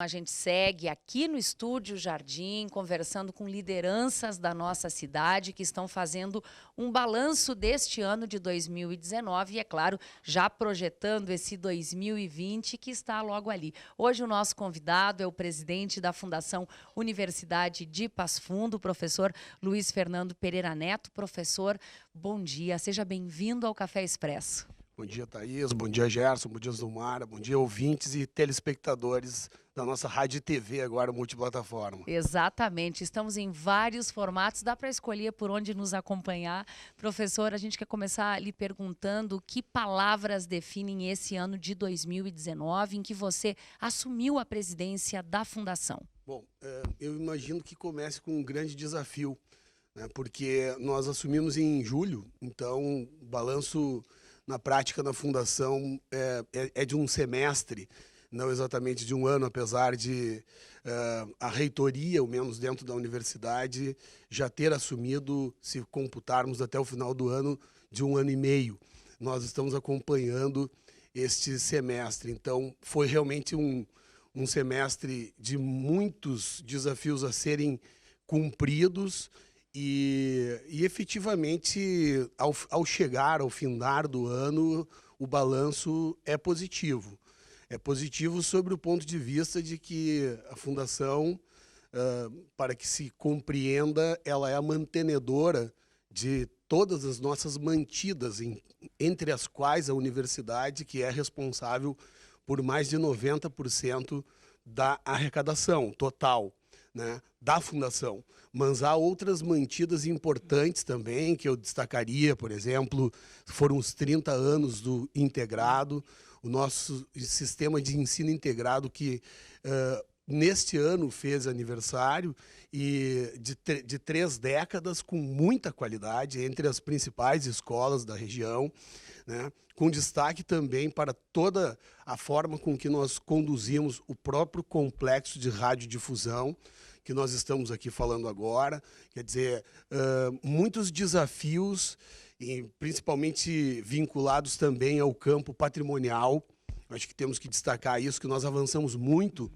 A gente segue aqui no Estúdio Jardim, conversando com lideranças da nossa cidade que estão fazendo um balanço deste ano de 2019 e, é claro, já projetando esse 2020 que está logo ali. Hoje o nosso convidado é o presidente da Fundação Universidade de Passo Fundo, o professor Luiz Fernando Pereira Neto. Professor, bom dia, seja bem-vindo ao Café Expresso. Bom dia, Thaís. Bom dia, Gerson. Bom dia, Zumara. Bom dia, ouvintes e telespectadores da nossa rádio e TV, agora multiplataforma. Exatamente. Estamos em vários formatos. Dá para escolher por onde nos acompanhar. Professor, a gente quer começar lhe perguntando que palavras definem esse ano de 2019 em que você assumiu a presidência da Fundação. Bom, eu imagino que comece com um grande desafio, né, porque nós assumimos em julho, então o balanço na prática na Fundação é de um semestre, não exatamente de um ano, apesar de a reitoria, ao menos dentro da universidade, já ter assumido, se computarmos até o final do ano, de um ano e meio. Nós estamos acompanhando este semestre, então foi realmente um semestre de muitos desafios a serem cumpridos e efetivamente, ao chegar, ao findar do ano, o balanço é positivo. É positivo sobre o ponto de vista de que a Fundação, para que se compreenda, ela é a mantenedora de todas as nossas mantidas, entre as quais a universidade, que é responsável por mais de 90% da arrecadação total, né, da Fundação. Mas há outras mantidas importantes também, que eu destacaria, por exemplo, foram os 30 anos do integrado, o nosso sistema de ensino integrado que neste ano fez aniversário e de 3 décadas com muita qualidade entre as principais escolas da região, né, com destaque também para toda a forma com que nós conduzimos o próprio complexo de radiodifusão, que nós estamos aqui falando agora. Quer dizer, muitos desafios, e principalmente vinculados também ao campo patrimonial. Acho que temos que destacar isso, que nós avançamos muito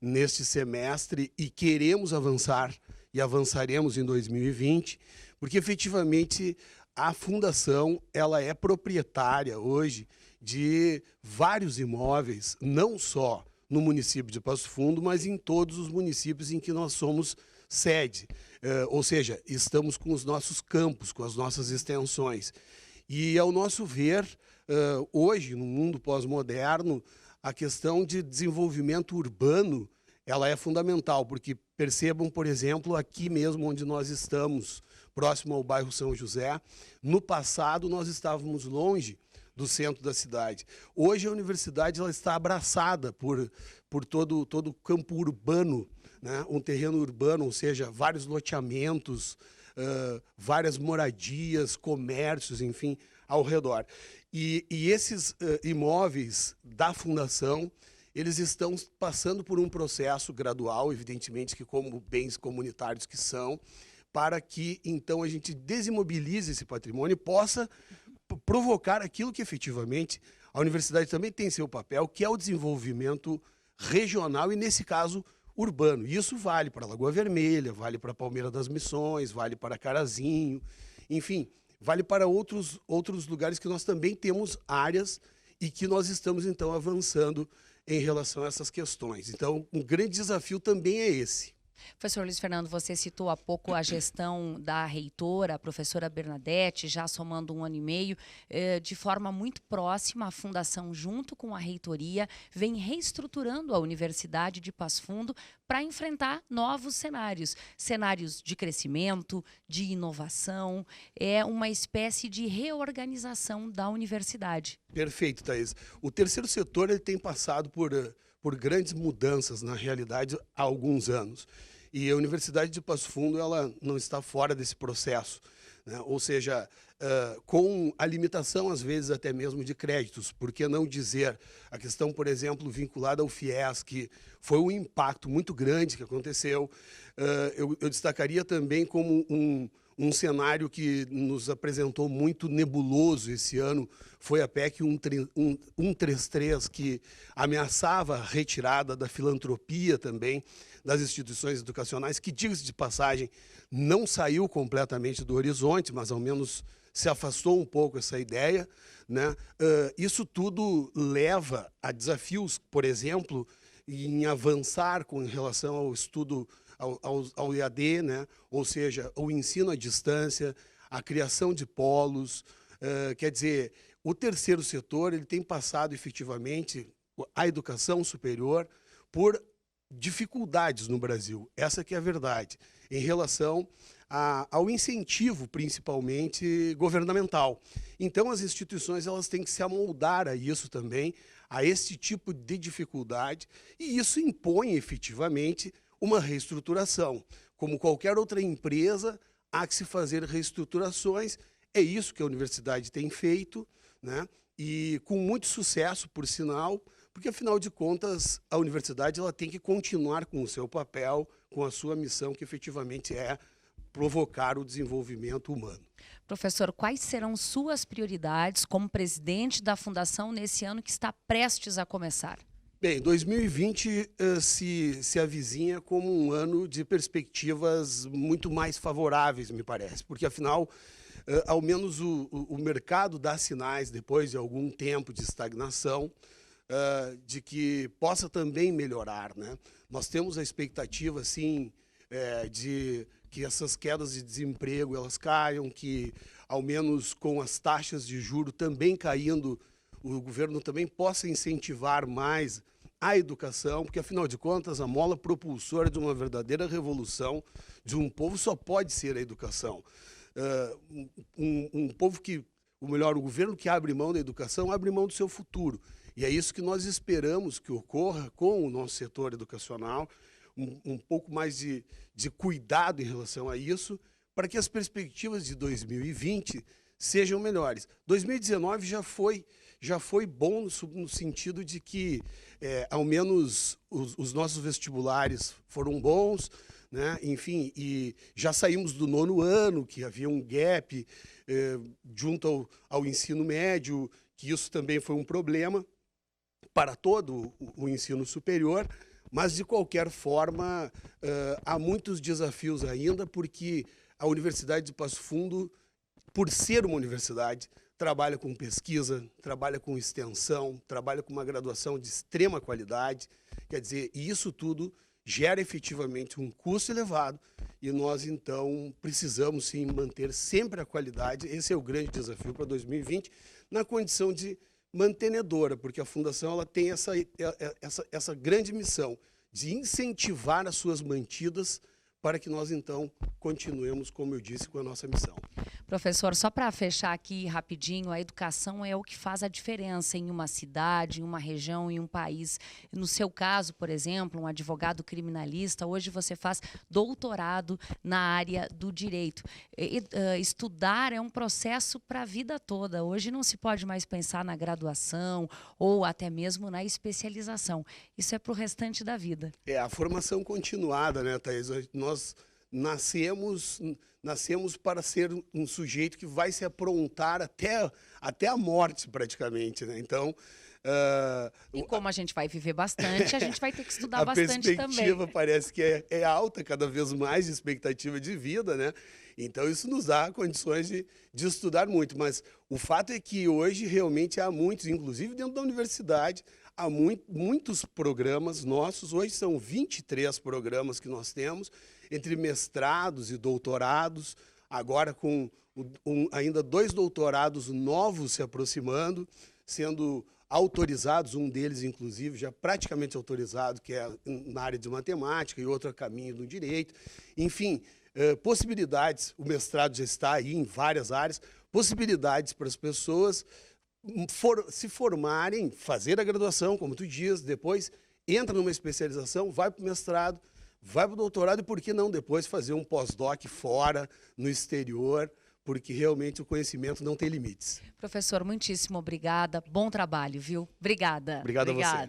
neste semestre e queremos avançar e avançaremos em 2020, porque efetivamente a Fundação ela é proprietária hoje de vários imóveis, não só no município de Passo Fundo, mas em todos os municípios em que nós somos sede. Ou seja, estamos com os nossos campos, com as nossas extensões. E, ao nosso ver, hoje, no mundo pós-moderno, a questão de desenvolvimento urbano ela é fundamental, porque percebam, por exemplo, aqui mesmo onde nós estamos, próximo ao bairro São José, no passado nós estávamos longe do centro da cidade. Hoje a universidade ela está abraçada por todo o campo urbano, né? Um terreno urbano, ou seja, vários loteamentos, várias moradias, comércios, enfim, ao redor. E esses imóveis da Fundação, eles estão passando por um processo gradual, evidentemente que como bens comunitários que são, para que então a gente desimobilize esse patrimônio e possa provocar aquilo que efetivamente a universidade também tem seu papel, que é o desenvolvimento regional e, nesse caso, urbano. E isso vale para Lagoa Vermelha, vale para Palmeira das Missões, vale para Carazinho, enfim, vale para outros lugares que nós também temos áreas e que nós estamos, então, avançando em relação a essas questões. Então, um grande desafio também é esse. Professor Luiz Fernando, você citou há pouco a gestão da reitora, a professora Bernadette, já somando 1 ano e meio, de forma muito próxima. A Fundação, junto com a reitoria, vem reestruturando a Universidade de Passo Fundo para enfrentar novos cenários. Cenários de crescimento, de inovação, é uma espécie de reorganização da universidade. Perfeito, Thaís. O terceiro setor ele tem passado por grandes mudanças, na realidade, há alguns anos. E a Universidade de Passo Fundo ela não está fora desse processo, né? Ou seja, com a limitação, às vezes, até mesmo de créditos. Por que não dizer a questão, por exemplo, vinculada ao FIES, que foi um impacto muito grande que aconteceu. Eu destacaria também como Um cenário que nos apresentou muito nebuloso esse ano foi a PEC 133, que ameaçava a retirada da filantropia também das instituições educacionais, que, diga-se de passagem, não saiu completamente do horizonte, mas ao menos se afastou um pouco essa ideia, né? Isso tudo leva a desafios, por exemplo, em avançar com relação ao estudo ao EAD, né? Ou seja, o ensino à distância, a criação de polos. Quer dizer, o terceiro setor ele tem passado efetivamente a educação superior por dificuldades no Brasil. Essa que é a verdade, em relação ao incentivo, principalmente governamental. Então, as instituições elas têm que se amoldar a isso também, a esse tipo de dificuldade, e isso impõe efetivamente uma reestruturação. Como qualquer outra empresa, há que se fazer reestruturações. É isso que a universidade tem feito, né? E com muito sucesso, por sinal, porque, afinal de contas, a universidade ela tem que continuar com o seu papel, com a sua missão, que efetivamente é provocar o desenvolvimento humano. Professor, quais serão suas prioridades como presidente da Fundação nesse ano que está prestes a começar? Bem, 2020 se avizinha como um ano de perspectivas muito mais favoráveis, me parece, porque, afinal, ao menos o mercado dá sinais, depois de algum tempo de estagnação, de que possa também melhorar, né? Nós temos a expectativa, sim, de que essas quedas de desemprego elas caiam, que, ao menos com as taxas de juros também caindo, o governo também possa incentivar mais a educação, porque, afinal de contas, a mola propulsora de uma verdadeira revolução de um povo só pode ser a educação. Um povo que, ou melhor, o governo que abre mão da educação, abre mão do seu futuro. E é isso que nós esperamos que ocorra com o nosso setor educacional, um pouco mais de cuidado em relação a isso, para que as perspectivas de 2020 sejam melhores. 2019 já foi bom no sentido de que, ao menos, os nossos vestibulares foram bons, né? Enfim, e já saímos do 9º ano, que havia um gap junto ao ensino médio, que isso também foi um problema para todo o ensino superior, mas, de qualquer forma, há muitos desafios ainda, porque a Universidade de Passo Fundo, por ser uma universidade, trabalha com pesquisa, trabalha com extensão, trabalha com uma graduação de extrema qualidade, quer dizer, e isso tudo gera efetivamente um custo elevado, e nós, então, precisamos, sim, manter sempre a qualidade. Esse é o grande desafio para 2020, na condição de mantenedora, porque a Fundação ela tem essa grande missão de incentivar as suas mantidas para que nós, então, continuemos, como eu disse, com a nossa missão. Professor, só para fechar aqui rapidinho, a educação é o que faz a diferença em uma cidade, em uma região, em um país. No seu caso, por exemplo, um advogado criminalista, hoje você faz doutorado na área do direito. Estudar é um processo para a vida toda. Hoje não se pode mais pensar na graduação ou até mesmo na especialização. Isso é para o restante da vida. É a formação continuada, né, Thaís? Nós nascemos para ser um sujeito que vai se aprontar até a morte, praticamente, né? Então, e como a gente vai viver bastante, a gente vai ter que estudar bastante também. A perspectiva parece que é alta, cada vez mais, de expectativa de vida, né? Então, isso nos dá condições de estudar muito. Mas o fato é que hoje realmente há muitos, inclusive dentro da universidade, há muitos programas nossos. Hoje são 23 programas que nós temos, entre mestrados e doutorados, agora com ainda 2 doutorados novos se aproximando, sendo autorizados, um deles, inclusive, já praticamente autorizado, que é na área de matemática, e outro a caminho do direito. Enfim, possibilidades, o mestrado já está aí em várias áreas, possibilidades para as pessoas se formarem, fazer a graduação, como tu diz, depois entra numa especialização, vai para o mestrado, vai para o doutorado, e por que não depois fazer um pós-doc fora, no exterior, porque realmente o conhecimento não tem limites. Professor, muitíssimo obrigada. Bom trabalho, viu? Obrigada. Obrigado a você.